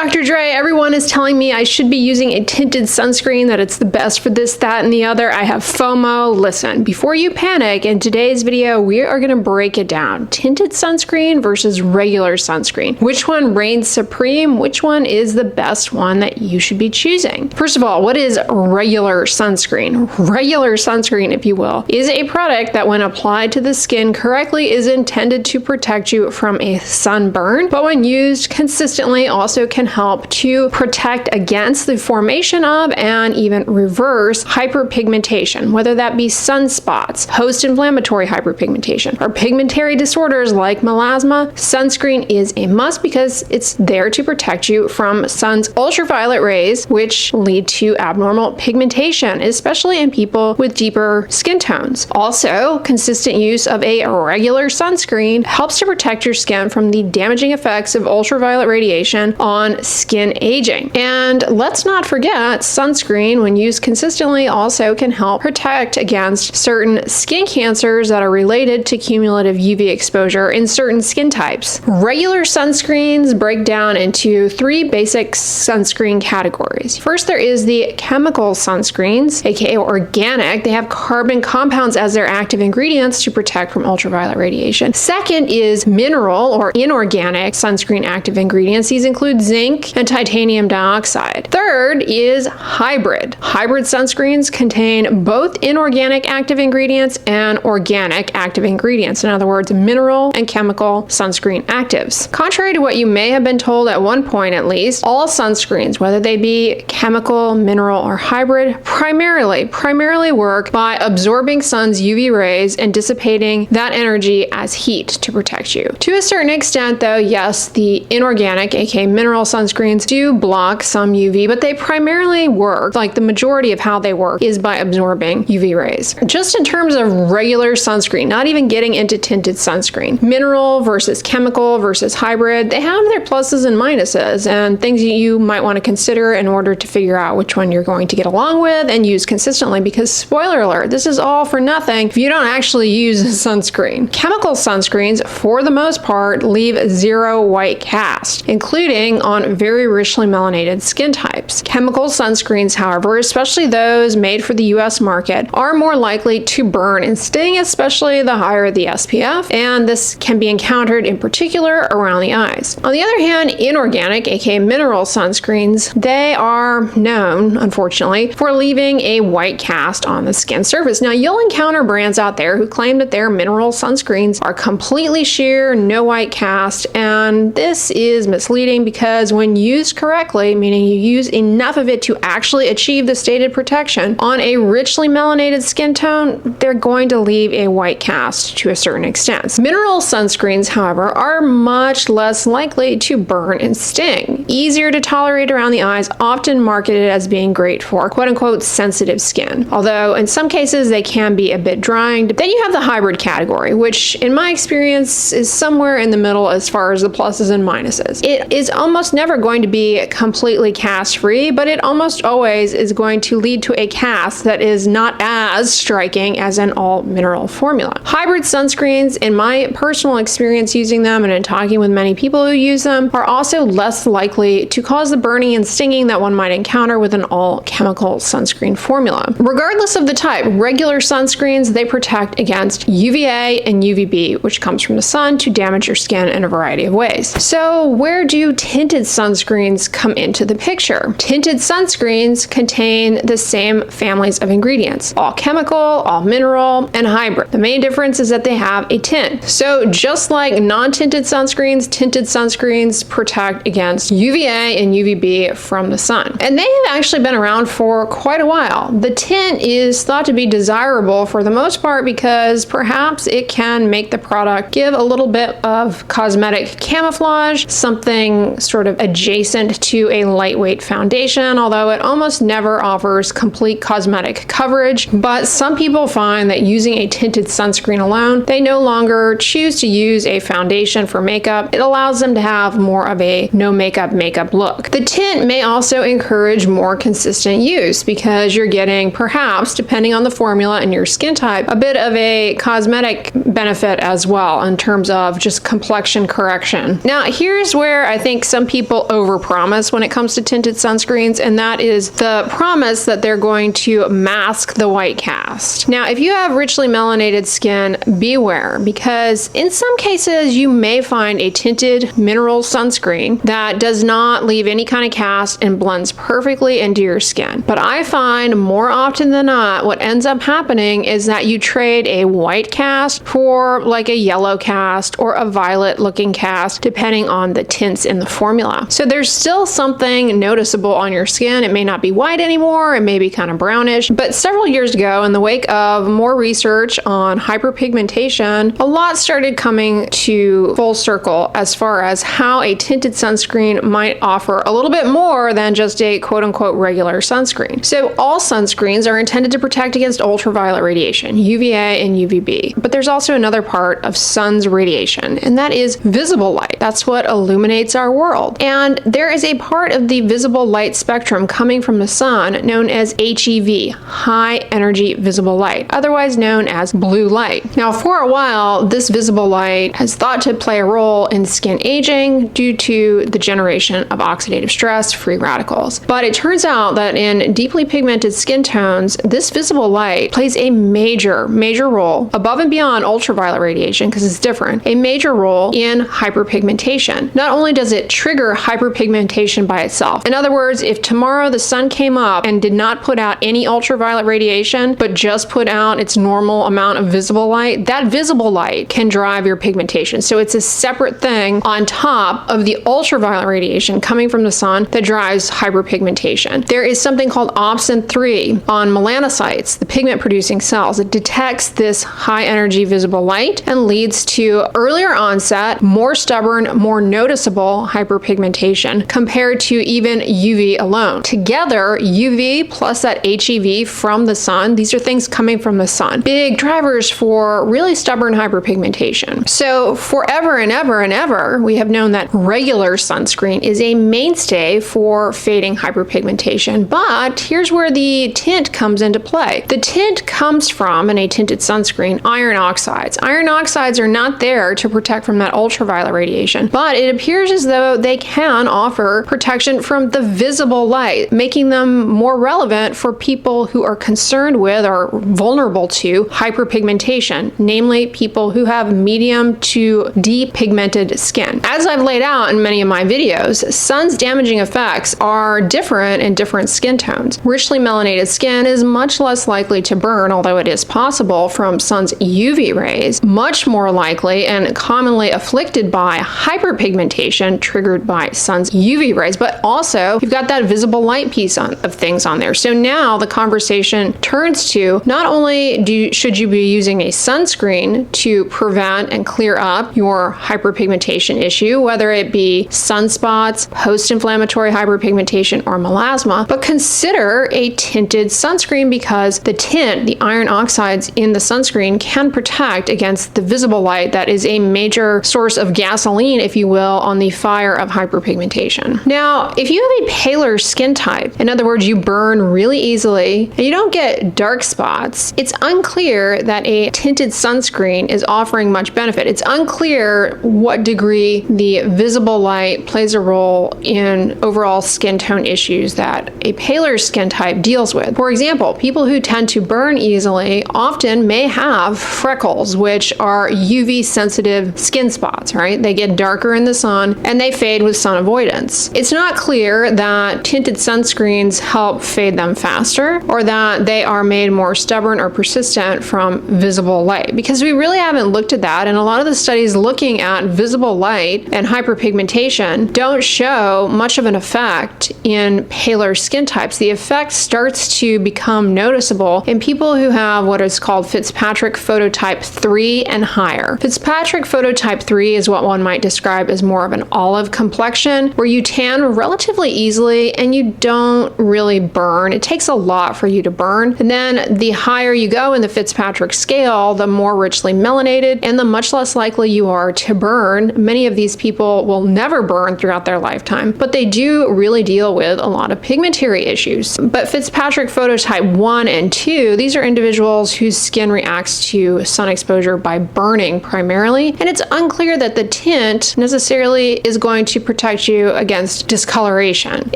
Dr. Dray, everyone is telling me I should be using a tinted sunscreen, that it's the best for this, that, and the other. I have FOMO. Listen, before you panic, in today's video, we are going to break it down. Tinted sunscreen versus regular sunscreen. Which one reigns supreme? Which one is the best one that you should be choosing? First of all, what is regular sunscreen? Regular sunscreen, if you will, is a product that when applied to the skin correctly is intended to protect you from a sunburn, but when used consistently also can help to protect against the formation of and even reverse hyperpigmentation, whether that be sunspots, post-inflammatory hyperpigmentation, or pigmentary disorders like melasma. Sunscreen is a must because it's there to protect you from sun's ultraviolet rays, which lead to abnormal pigmentation, especially in people with deeper skin tones. Also, consistent use of a regular sunscreen helps to protect your skin from the damaging effects of ultraviolet radiation on skin aging. And let's not forget, sunscreen, when used consistently, also can help protect against certain skin cancers that are related to cumulative UV exposure in certain skin types. Regular sunscreens break down into three basic sunscreen categories. First, there is the chemical sunscreens, aka organic. They have carbon compounds as their active ingredients to protect from ultraviolet radiation. Second is mineral or inorganic sunscreen active ingredients. These include zinc and titanium dioxide. Third is hybrid. Hybrid sunscreens contain both inorganic active ingredients and organic active ingredients. In other words, mineral and chemical sunscreen actives. Contrary to what you may have been told at one point at least, all sunscreens, whether they be chemical, mineral, or hybrid, primarily work by absorbing sun's UV rays and dissipating that energy as heat to protect you. To a certain extent though, yes, the inorganic, aka mineral sunscreens do block some UV, but they primarily work, like the majority of how they work is by absorbing UV rays. Just in terms of regular sunscreen, not even getting into tinted sunscreen, mineral versus chemical versus hybrid, they have their pluses and minuses and things you might want to consider in order to figure out which one you're going to get along with and use consistently, because spoiler alert, this is all for nothing if you don't actually use sunscreen. Chemical sunscreens, for the most part, leave zero white cast, including on very richly melanated skin types. Chemical sunscreens, however, especially those made for the US market, are more likely to burn and sting, especially the higher the SPF, and this can be encountered in particular around the eyes. On the other hand, inorganic, aka mineral sunscreens, they are known, unfortunately, for leaving a white cast on the skin surface. Now, you'll encounter brands out there who claim that their mineral sunscreens are completely sheer, no white cast, and this is misleading because when used correctly, meaning you use enough of it to actually achieve the stated protection on a richly melanated skin tone, they're going to leave a white cast to a certain extent. Mineral sunscreens, however, are much less likely to burn and sting. Easier to tolerate around the eyes, often marketed as being great for quote-unquote sensitive skin, although in some cases they can be a bit drying. Then you have the hybrid category, which in my experience is somewhere in the middle as far as the pluses and minuses. It is almost never going to be completely cast-free, but it almost always is going to lead to a cast that is not as striking as an all-mineral formula. Hybrid sunscreens, in my personal experience using them and in talking with many people who use them, are also less likely to cause the burning and stinging that one might encounter with an all-chemical sunscreen formula. Regardless of the type, regular sunscreens, they protect against UVA and UVB, which comes from the sun, to damage your skin in a variety of ways. So where do tinted sunscreens come into the picture? Tinted sunscreens contain the same families of ingredients, all chemical, all mineral, and hybrid. The main difference is that they have a tint. So just like non-tinted sunscreens, tinted sunscreens protect against UVA and UVB from the sun. And they have actually been around for quite a while. The tint is thought to be desirable for the most part because perhaps it can make the product give a little bit of cosmetic camouflage, something sort of adjacent to a lightweight foundation, although it almost never offers complete cosmetic coverage. But some people find that using a tinted sunscreen alone, they no longer choose to use a foundation for makeup. It allows them to have more of a no makeup look. The tint may also encourage more consistent use because you're getting, perhaps, depending on the formula and your skin type, a bit of a cosmetic benefit as well in terms of just complexion correction. Now, here's where I think some people people overpromise when it comes to tinted sunscreens, and that is the promise that they're going to mask the white cast. Now, if you have richly melanated skin, beware, because in some cases you may find a tinted mineral sunscreen that does not leave any kind of cast and blends perfectly into your skin. But I find more often than not, what ends up happening is that you trade a white cast for like a yellow cast or a violet looking cast, depending on the tints in the formula. So there's still something noticeable on your skin. It may not be white anymore, it may be kind of brownish, but several years ago, in the wake of more research on hyperpigmentation, a lot started coming to full circle as far as how a tinted sunscreen might offer a little bit more than just a quote-unquote regular sunscreen. So all sunscreens are intended to protect against ultraviolet radiation, UVA and UVB, but there's also another part of sun's radiation, and that is visible light. That's what illuminates our world. And there is a part of the visible light spectrum coming from the sun known as HEV, high energy visible light, otherwise known as blue light. Now, for a while, this visible light has thought to play a role in skin aging due to the generation of oxidative stress, free radicals. But it turns out that in deeply pigmented skin tones, this visible light plays a major role above and beyond ultraviolet radiation, because it's different, a major role in hyperpigmentation. Not only does it trigger hyperpigmentation by itself. In other words, if tomorrow the sun came up and did not put out any ultraviolet radiation, but just put out its normal amount of visible light, that visible light can drive your pigmentation. So it's a separate thing on top of the ultraviolet radiation coming from the sun that drives hyperpigmentation. There is something called opsin 3 on melanocytes, the pigment producing cells. It detects this high energy visible light and leads to earlier onset, more stubborn, more noticeable hyperpigmentation compared to even UV alone. Together, UV plus that HEV from the sun, these are things coming from the sun, big drivers for really stubborn hyperpigmentation. So forever and ever, we have known that regular sunscreen is a mainstay for fading hyperpigmentation. But here's where the tint comes into play. The tint comes from, in a tinted sunscreen, iron oxides. Iron oxides are not there to protect from that ultraviolet radiation, but it appears as though they can offer protection from the visible light, making them more relevant for people who are concerned with or vulnerable to hyperpigmentation, namely people who have medium to deep pigmented skin. As I've laid out in many of my videos, sun's damaging effects are different in different skin tones. Richly melanated skin is much less likely to burn, although it is possible, from sun's UV rays, much more likely and commonly afflicted by hyperpigmentation triggered by sun's UV rays, but also you've got that visible light piece of things on there. So now the conversation turns to not only should you be using a sunscreen to prevent and clear up your hyperpigmentation issue, whether it be sunspots, post-inflammatory hyperpigmentation, or melasma, but consider a tinted sunscreen, because the tint, the iron oxides in the sunscreen, can protect against the visible light that is a major source of gasoline, if you will, on the fire of hyperpigmentation. Now, if you have a paler skin type, in other words, you burn really easily and you don't get dark spots, it's unclear that a tinted sunscreen is offering much benefit. It's unclear what degree the visible light plays a role in overall skin tone issues that a paler skin type deals with. For example, people who tend to burn easily often may have freckles, which are UV sensitive skin spots, right? They get darker in the sun and they fade with sun avoidance. It's not clear that tinted sunscreens help fade them faster, or that they are made more stubborn or persistent from visible light, because we really haven't looked at that, and a lot of the studies looking at visible light and hyperpigmentation don't show much of an effect in paler skin types. The effect starts to become noticeable in people who have what is called Fitzpatrick phototype 3 and higher. Fitzpatrick phototype 3 is what one might describe as more of an olive complexion, where you tan relatively easily and you don't really burn. It takes a lot for you to burn. And then the higher you go in the Fitzpatrick scale, the more richly melanated and the much less likely you are to burn. Many of these people will never burn throughout their lifetime, but they do really deal with a lot of pigmentary issues. But Fitzpatrick phototype 1 and 2, these are individuals whose skin reacts to sun exposure by burning primarily, and it's unclear that the tint necessarily is going to protect you against discoloration.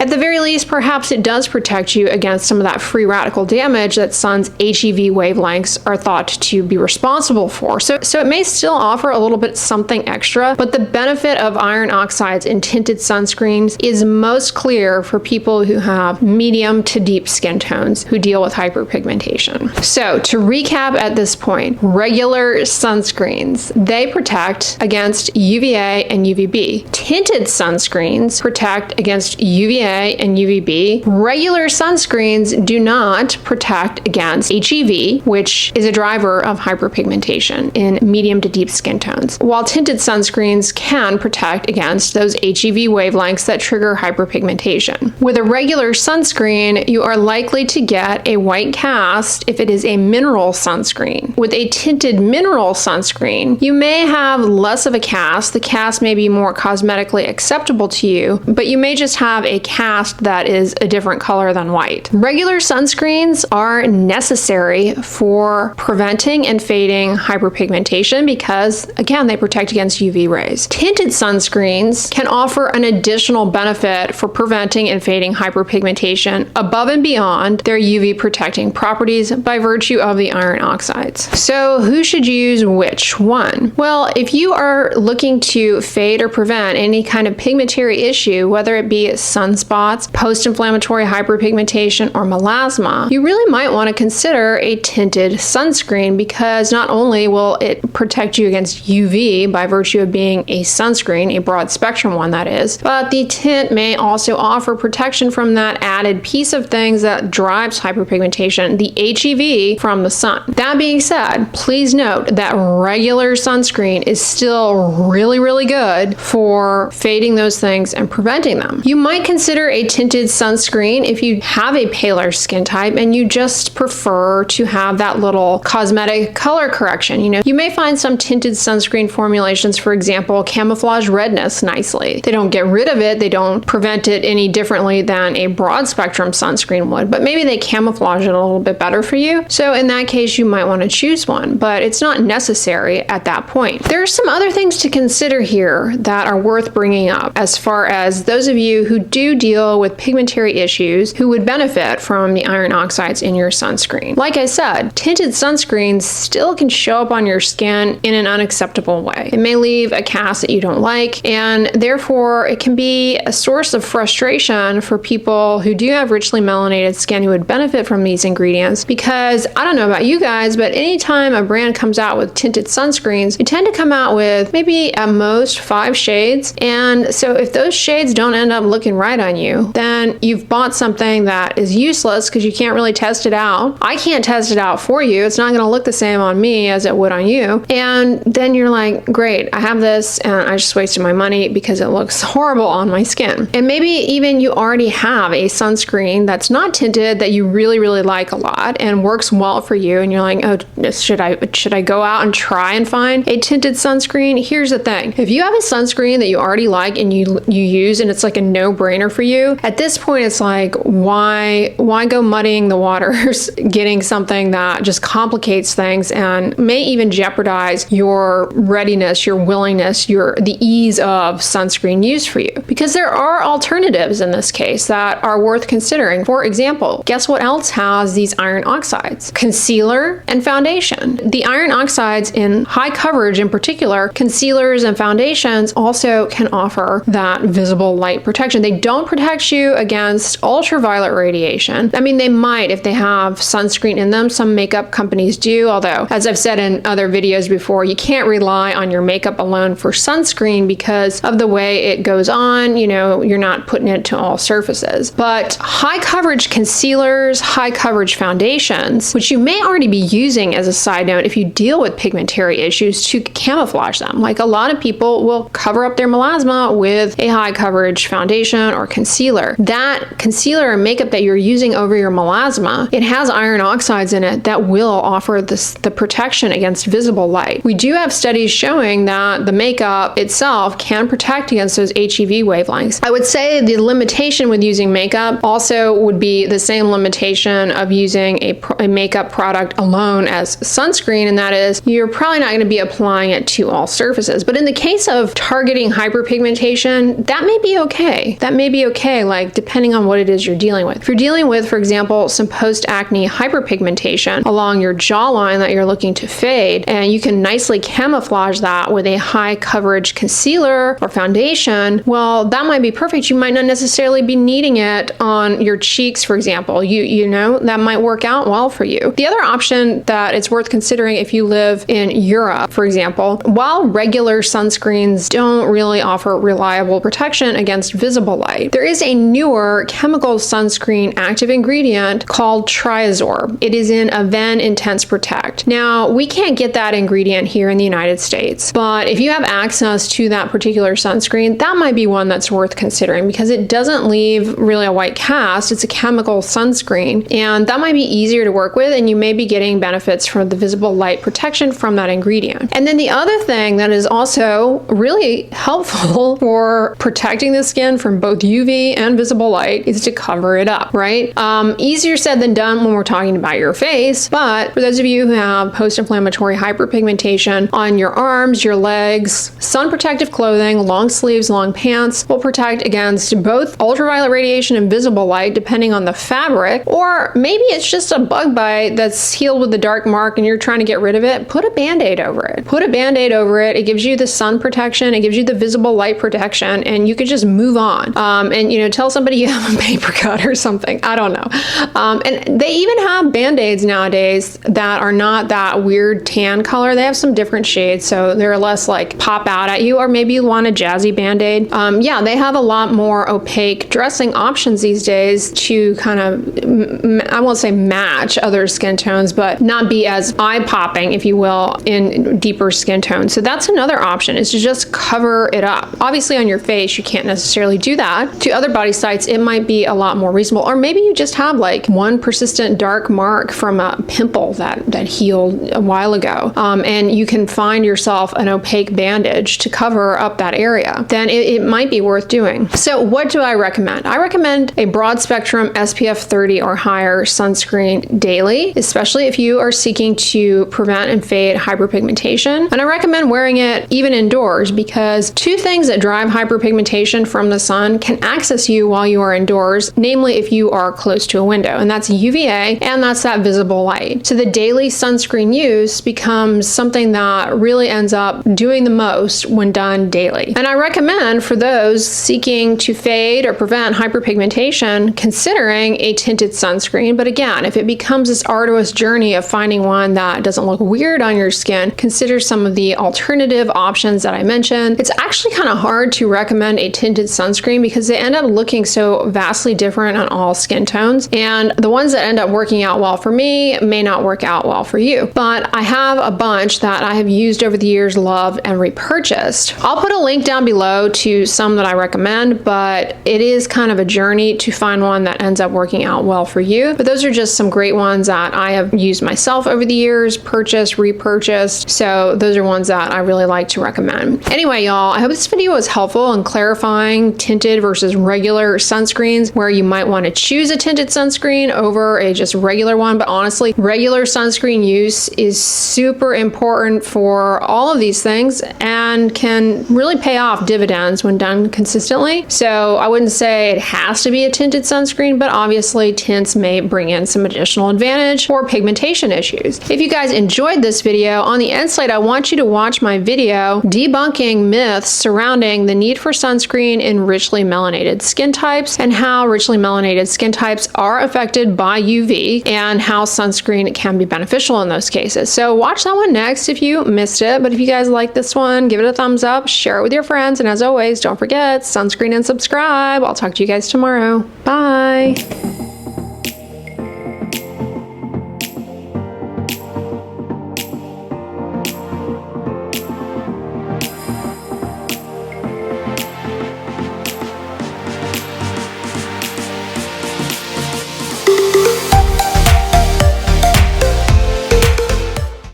At the very least, perhaps it does protect you against some of that free radical damage that sun's HEV wavelengths are thought to be responsible for. So it may still offer a little bit something extra, but the benefit of iron oxides in tinted sunscreens is most clear for people who have medium to deep skin tones who deal with hyperpigmentation. So to recap at this point, regular sunscreens, they protect against UVA and UVB. Tinted sunscreens protect against UVA and UVB. Regular sunscreens do not protect against HEV, which is a driver of hyperpigmentation in medium to deep skin tones, while tinted sunscreens can protect against those HEV wavelengths that trigger hyperpigmentation. With a regular sunscreen, you are likely to get a white cast if it is a mineral sunscreen. With a tinted mineral sunscreen, you may have less of a cast. The cast may be more cosmetically acceptable to you, but you may just have a cast that is a different color than white. Regular sunscreens are necessary for preventing and fading hyperpigmentation because, again, they protect against UV rays. Tinted sunscreens can offer an additional benefit for preventing and fading hyperpigmentation above and beyond their UV protecting properties by virtue of the iron oxides. So who should use which one? Well, if you are looking to fade or prevent any kind of pigmentary issue, whether it be sunspots, post-inflammatory hyperpigmentation, or melasma, you really might want to consider a tinted sunscreen because not only will it protect you against UV by virtue of being a sunscreen, a broad spectrum one that is, but the tint may also offer protection from that added piece of things that drives hyperpigmentation, the HEV from the sun. That being said, please note that regular sunscreen is still really, really good for fading those things and preventing them. You might consider a tinted sunscreen if you have a paler skin type and you just prefer to have that little cosmetic color correction. You may find some tinted sunscreen formulations, for example, camouflage redness nicely. They don't get rid of it, they don't prevent it any differently than a broad spectrum sunscreen would, but maybe they camouflage it a little bit better for you. So in that case, you might want to choose one, but it's not necessary at that point. There are some other things to consider here that are worth bringing up as far as those of you who do deal with pigmentary issues who would benefit from the iron oxides in your sunscreen. Like I said, tinted sunscreens still can show up on your skin in an unacceptable way. It may leave a cast that you don't like, and therefore it can be a source of frustration for people who do have richly melanated skin who would benefit from these ingredients, because I don't know about you guys, but anytime a brand comes out with tinted sunscreens, they tend to come out with maybe at most 5 shades, and so if those shades don't end up looking right on you, then you've bought something that is useless because you can't really test it out. I can't test it out for you. It's not going to look the same on me as it would on you, and then you're like, great, I have this and I just wasted my money because it looks horrible on my skin. And maybe even you already have a sunscreen that's not tinted that you really, really like a lot and works well for you, and you're like, oh, should I go out and try and find a tinted sunscreen? Here's the thing. If you have a sunscreen that you already like and you use and it's like a no-brainer for you, at this point it's like, why go muddying the waters getting something that just complicates things and may even jeopardize your readiness, your willingness, the ease of sunscreen use for you? Because there are alternatives in this case that are worth considering. For example, guess what else has these iron oxides? Concealer and foundation. The iron oxides in high coverage in particular, concealers and foundations also can offer that visible light protection. They don't protect you against ultraviolet radiation. I mean, they might if they have sunscreen in them. Some makeup companies do, although, as I've said in other videos before, you can't rely on your makeup alone for sunscreen because of the way it goes on. You're not putting it to all surfaces. But high coverage concealers, high coverage foundations, which you may already be using as a side note if you deal with pigmentary issues, to camouflage them. Like a lot of people will cover up their melasma with a high coverage foundation or concealer. That concealer or makeup that you're using over your melasma, it has iron oxides in it that will offer the protection against visible light. We do have studies showing that the makeup itself can protect against those HEV wavelengths. I would say the limitation with using makeup also would be the same limitation of using a makeup product alone as sunscreen, and that is you're probably not going to be applying it to all surfaces. But in the case of targeting hyperpigmentation, hyperpigmentation, that may be okay. That may be okay, like depending on what it is you're dealing with. If you're dealing with, for example, some post-acne hyperpigmentation along your jawline that you're looking to fade, and you can nicely camouflage that with a high coverage concealer or foundation, well, that might be perfect. You might not necessarily be needing it on your cheeks, for example. You know, that might work out well for you. The other option that it's worth considering if you live in Europe, for example, while regular sunscreens don't really offer reliable protection against visible light, there is a newer chemical sunscreen active ingredient called Triazorb. It is in Aven Intense Protect. Now, we can't get that ingredient here in the United States, but if you have access to that particular sunscreen, that might be one that's worth considering because it doesn't leave really a white cast. It's a chemical sunscreen, and that might be easier to work with, and you may be getting benefits from the visible light protection from that ingredient. And then the other thing that is also really helpful for protecting the skin from both UV and visible light is to cover it up, right? Easier said than done when we're talking about your face, but for those of you who have post-inflammatory hyperpigmentation on your arms, your legs, sun protective clothing, long sleeves, long pants will protect against both ultraviolet radiation and visible light depending on the fabric, or maybe it's just a bug bite that's healed with a dark mark and you're trying to get rid of it. Put a band-aid over it. Put a band-aid over it. It gives you the sun protection, it gives you the visible light protection, and you could just move on. And you know, tell somebody you have a paper cut or something. I don't know. And they even have band-aids nowadays that are not that weird tan color. They have some different shades, so they're less like pop out at you, or maybe you want a jazzy band-aid. Yeah, they have a lot more opaque dressing options these days to kind of, I won't say match other skin tones, but not be as eye-popping, if you will, in deeper skin tones. So that's another option, is to just cover it up. Obviously on your face, you can't necessarily do that. To other body sites, it might be a lot more reasonable. Or maybe you just have like one persistent dark mark from a pimple that healed a while ago, and you can find yourself an opaque bandage to cover up that area. Then it might be worth doing. So what do I recommend? I recommend a broad spectrum SPF 30 or higher sunscreen daily, especially if you are seeking to prevent and fade hyperpigmentation. And I recommend wearing it even indoors, because two things that drive hyperpigmentation from the sun can access you while you are indoors, namely if you are close to a window, and that's UVA and that's that visible light. So the daily sunscreen use becomes something that really ends up doing the most when done daily. And I recommend for those seeking to fade or prevent hyperpigmentation, considering a tinted sunscreen. But again, if it becomes this arduous journey of finding one that doesn't look weird on your skin, consider some of the alternative options that I mentioned. It's actually kind of hard to recommend a tinted sunscreen because they end up looking so vastly different on all skin tones, and the ones that end up working out well for me may not work out well for you. But I have a bunch that I have used over the years, loved, and repurchased. I'll put a link down below to some that I recommend, but it is kind of a journey to find one that ends up working out well for you. But those are just some great ones that I have used myself over the years, purchased, repurchased. So those are ones that I really like to recommend. Anyway, y'all, I hope this video was helpful in clarifying tinted versus regular sunscreens, where you might want to choose a tinted sunscreen over a just regular one. But honestly, regular sunscreen use is super important for all of these things and can really pay off dividends when done consistently. So I wouldn't say it has to be a tinted sunscreen, but obviously tints may bring in some additional advantage for pigmentation issues. If you guys enjoyed this video, on the end slide, I want you to watch my video debunking myths surrounding the need for sunscreen in richly melanated skin types, and how richly melanated skin types are affected by UV, and how sunscreen can be beneficial in those cases. So watch that one next if you missed it. But if you guys like this one, give it a thumbs up, share it with your friends, and as always, don't forget, sunscreen and subscribe. I'll talk to you guys tomorrow. Bye.